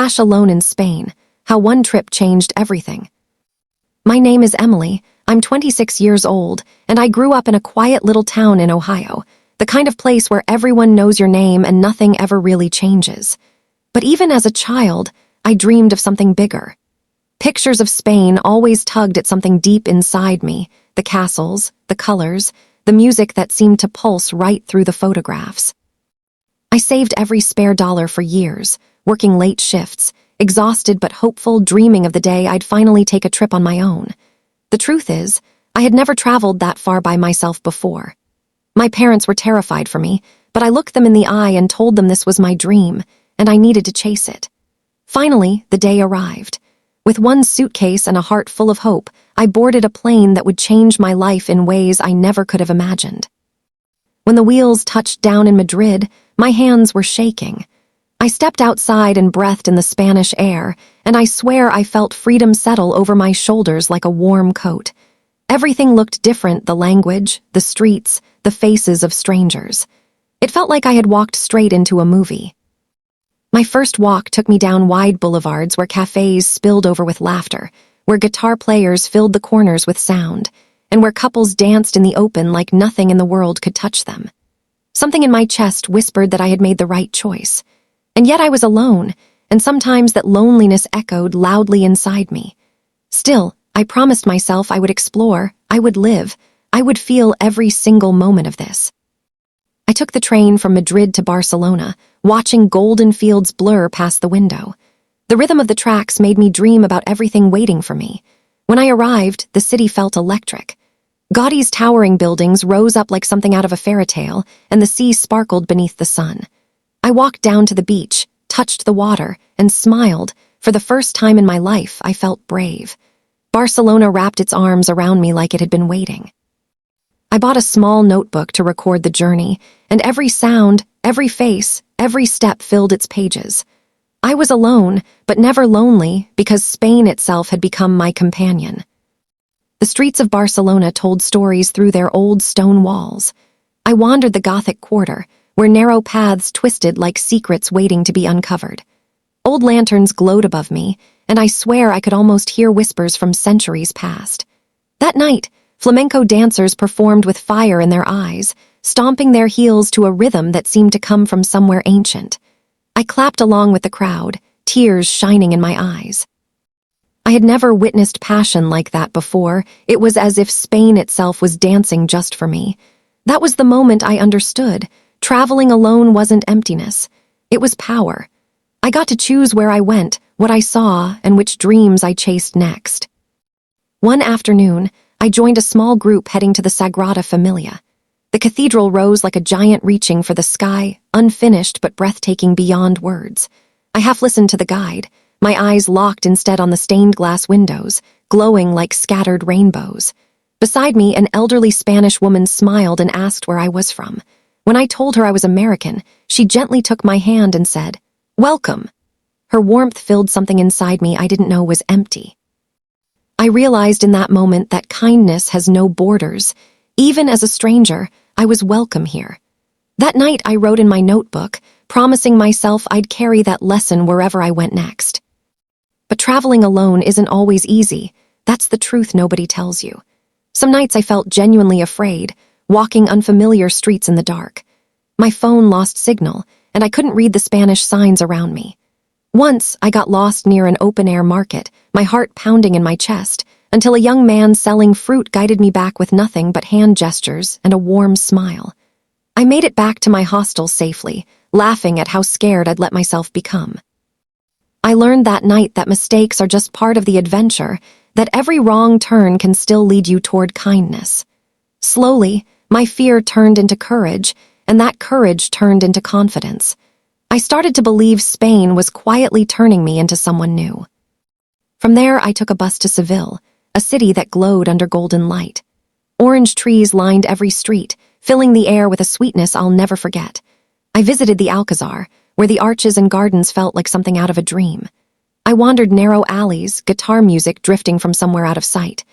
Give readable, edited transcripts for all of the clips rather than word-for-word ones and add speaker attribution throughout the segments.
Speaker 1: Cash alone in Spain, how one trip changed everything. My name is Emily, I'm 26 years old, and I grew up in a quiet little town in Ohio, the kind of place where everyone knows your name and nothing ever really changes. But even as a child, I dreamed of something bigger. Pictures of Spain always tugged at something deep inside me, the castles, the colors, the music that seemed to pulse right through the photographs. I saved every spare dollar for years, working late shifts, exhausted but hopeful, dreaming of the day I'd finally take a trip on my own. The truth is, I had never traveled that far by myself before. My parents were terrified for me, but I looked them in the eye and told them this was my dream, and I needed to chase it. Finally, the day arrived. With one suitcase and a heart full of hope, I boarded a plane that would change my life in ways I never could have imagined. When the wheels touched down in Madrid, my hands were shaking. I stepped outside and breathed in the Spanish air, and I swear I felt freedom settle over my shoulders like a warm coat. Everything looked different, the language, the streets, the faces of strangers. It felt like I had walked straight into a movie. My first walk took me down wide boulevards where cafes spilled over with laughter, where guitar players filled the corners with sound, and where couples danced in the open like nothing in the world could touch them. Something in my chest whispered that I had made the right choice. And yet I was alone, and sometimes that loneliness echoed loudly inside me. Still, I promised myself I would explore, I would live, I would feel every single moment of this. I took the train from Madrid to Barcelona, watching golden fields blur past the window. The rhythm of the tracks made me dream about everything waiting for me. When I arrived, the city felt electric. Gaudi's towering buildings rose up like something out of a fairy tale, and the sea sparkled beneath the sun. I walked down to the beach, touched the water, and smiled. For the first time in my life, I felt brave. Barcelona wrapped its arms around me like it had been waiting. I bought a small notebook to record the journey, and every sound, every face, every step filled its pages. I was alone, but never lonely, because Spain itself had become my companion. The streets of Barcelona told stories through their old stone walls. I wandered the Gothic quarter, where narrow paths twisted like secrets waiting to be uncovered. Old lanterns glowed above me, and I swear I could almost hear whispers from centuries past. That night, flamenco dancers performed with fire in their eyes, stomping their heels to a rhythm that seemed to come from somewhere ancient. I clapped along with the crowd, tears shining in my eyes. I had never witnessed passion like that before. It was as if Spain itself was dancing just for me. That was the moment I understood. Traveling alone wasn't emptiness. It was power. I got to choose where I went, what I saw, and which dreams I chased next. One afternoon, I joined a small group heading to the Sagrada Familia. The cathedral rose like a giant reaching for the sky, unfinished but breathtaking beyond words. I half listened to the guide, my eyes locked instead on the stained glass windows, glowing like scattered rainbows. Beside me, an elderly Spanish woman smiled and asked where I was from. When I told her I was American, she gently took my hand and said, "Welcome." Her warmth filled something inside me I didn't know was empty. I realized in that moment that kindness has no borders. Even as a stranger, I was welcome here. That night I wrote in my notebook, promising myself I'd carry that lesson wherever I went next. But traveling alone isn't always easy. That's the truth nobody tells you. Some nights I felt genuinely afraid, walking unfamiliar streets in the dark. My phone lost signal, and I couldn't read the Spanish signs around me. Once, I got lost near an open-air market, my heart pounding in my chest, until a young man selling fruit guided me back with nothing but hand gestures and a warm smile. I made it back to my hostel safely, laughing at how scared I'd let myself become. I learned that night that mistakes are just part of the adventure, that every wrong turn can still lead you toward kindness. Slowly, my fear turned into courage, and that courage turned into confidence. I started to believe Spain was quietly turning me into someone new. From there, I took a bus to Seville, a city that glowed under golden light. Orange trees lined every street, filling the air with a sweetness I'll never forget. I visited the Alcazar, where the arches and gardens felt like something out of a dream. I wandered narrow alleys, guitar music drifting from somewhere out of sight.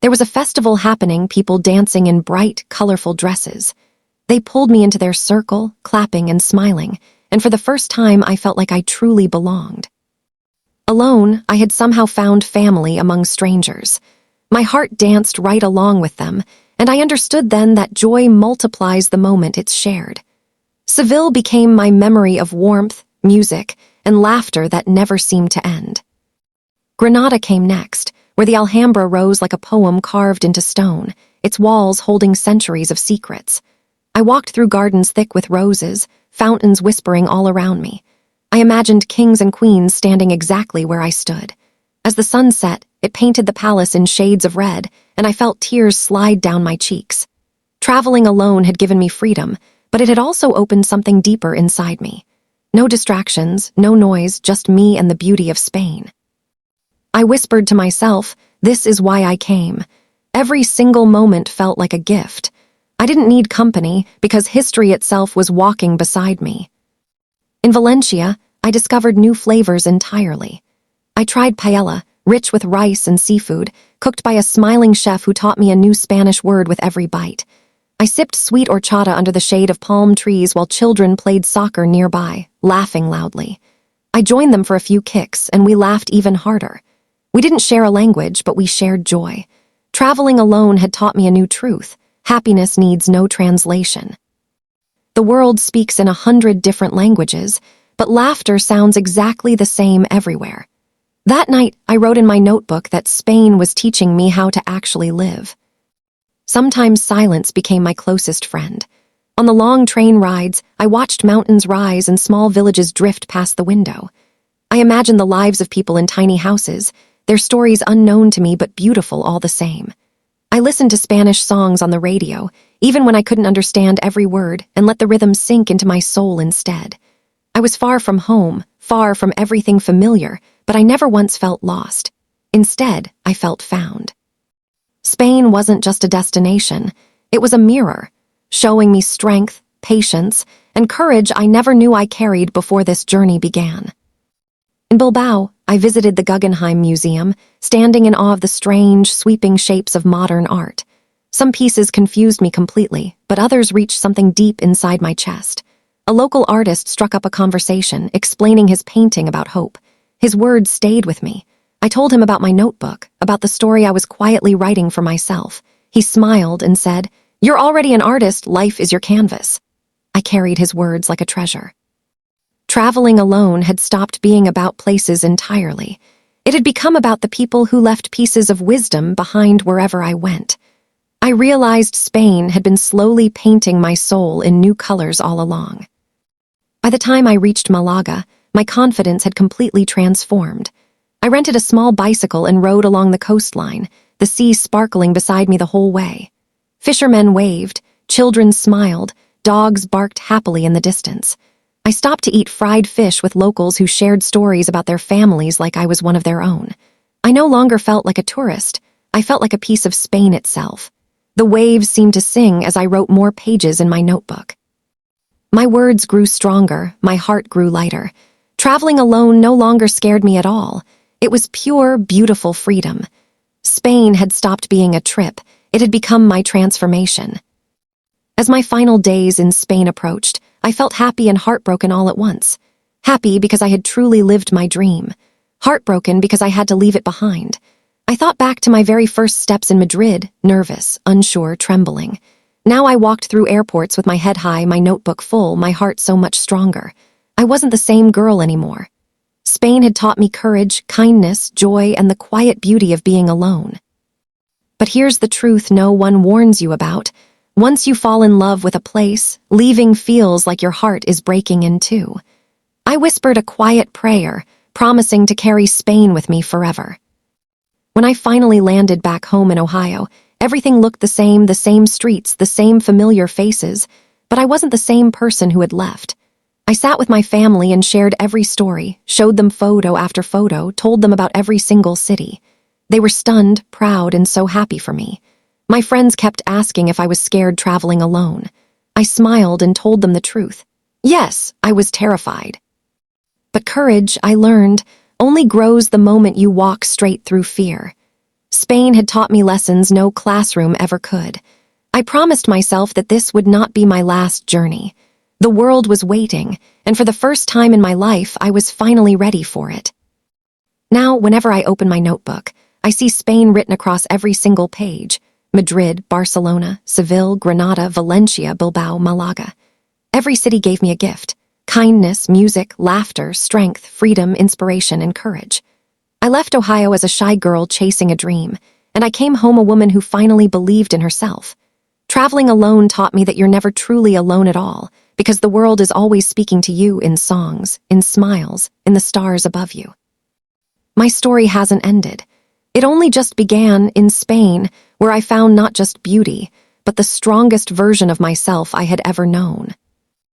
Speaker 1: There was a festival happening, people dancing in bright, colorful dresses. They pulled me into their circle, clapping and smiling, and for the first time I felt like I truly belonged. Alone, I had somehow found family among strangers. My heart danced right along with them, and I understood then that joy multiplies the moment it's shared. Seville became my memory of warmth, music, and laughter that never seemed to end. Granada came next, where the Alhambra rose like a poem carved into stone, its walls holding centuries of secrets. I walked through gardens thick with roses, fountains whispering all around me. I imagined kings and queens standing exactly where I stood. As the sun set, it painted the palace in shades of red, and I felt tears slide down my cheeks. Traveling alone had given me freedom, but it had also opened something deeper inside me. No distractions, no noise, just me and the beauty of Spain. I whispered to myself, "This is why I came." Every single moment felt like a gift. I didn't need company because history itself was walking beside me. In Valencia, I discovered new flavors entirely. I tried paella, rich with rice and seafood, cooked by a smiling chef who taught me a new Spanish word with every bite. I sipped sweet horchata under the shade of palm trees while children played soccer nearby, laughing loudly. I joined them for a few kicks, and we laughed even harder. We didn't share a language, but we shared joy. Traveling alone had taught me a new truth. Happiness needs no translation. The world speaks in 100 different languages, but laughter sounds exactly the same everywhere. That night, I wrote in my notebook that Spain was teaching me how to actually live. Sometimes silence became my closest friend. On the long train rides, I watched mountains rise and small villages drift past the window. I imagined the lives of people in tiny houses, their stories unknown to me but beautiful all the same. I listened to Spanish songs on the radio, even when I couldn't understand every word, and let the rhythm sink into my soul instead. I was far from home, far from everything familiar, but I never once felt lost. Instead, I felt found. Spain wasn't just a destination, it was a mirror, showing me strength, patience, and courage I never knew I carried before this journey began. In Bilbao, I visited the Guggenheim Museum, standing in awe of the strange, sweeping shapes of modern art. Some pieces confused me completely, but others reached something deep inside my chest. A local artist struck up a conversation, explaining his painting about hope. His words stayed with me. I told him about my notebook, about the story I was quietly writing for myself. He smiled and said, "You're already an artist, life is your canvas." I carried his words like a treasure. Traveling alone had stopped being about places entirely. It had become about the people who left pieces of wisdom behind wherever I went. I realized Spain had been slowly painting my soul in new colors all along. By the time I reached Malaga, my confidence had completely transformed. I rented a small bicycle and rode along the coastline, the sea sparkling beside me the whole way. Fishermen waved, children smiled, dogs barked happily in the distance. I stopped to eat fried fish with locals who shared stories about their families like I was one of their own. I no longer felt like a tourist. I felt like a piece of Spain itself. The waves seemed to sing as I wrote more pages in my notebook. My words grew stronger, my heart grew lighter. Traveling alone no longer scared me at all. It was pure, beautiful freedom. Spain had stopped being a trip. It had become my transformation. As my final days in Spain approached, I felt happy and heartbroken all at once. Happy because I had truly lived my dream. Heartbroken because I had to leave it behind. I thought back to my very first steps in Madrid, nervous, unsure, trembling. Now I walked through airports with my head high, my notebook full, my heart so much stronger. I wasn't the same girl anymore. Spain had taught me courage, kindness, joy, and the quiet beauty of being alone. But here's the truth no one warns you about. Once you fall in love with a place, leaving feels like your heart is breaking in two. I whispered a quiet prayer, promising to carry Spain with me forever. When I finally landed back home in Ohio, everything looked the same streets, the same familiar faces, but I wasn't the same person who had left. I sat with my family and shared every story, showed them photo after photo, told them about every single city. They were stunned, proud, and so happy for me. My friends kept asking if I was scared traveling alone. I smiled and told them the truth. Yes, I was terrified. But courage, I learned, only grows the moment you walk straight through fear. Spain had taught me lessons no classroom ever could. I promised myself that this would not be my last journey. The world was waiting, and for the first time in my life, I was finally ready for it. Now, whenever I open my notebook, I see Spain written across every single page. Madrid, Barcelona, Seville, Granada, Valencia, Bilbao, Malaga. Every city gave me a gift. Kindness, music, laughter, strength, freedom, inspiration, and courage. I left Ohio as a shy girl chasing a dream, and I came home a woman who finally believed in herself. Traveling alone taught me that you're never truly alone at all, because the world is always speaking to you in songs, in smiles, in the stars above you. My story hasn't ended. It only just began in Spain, where I found not just beauty, but the strongest version of myself I had ever known.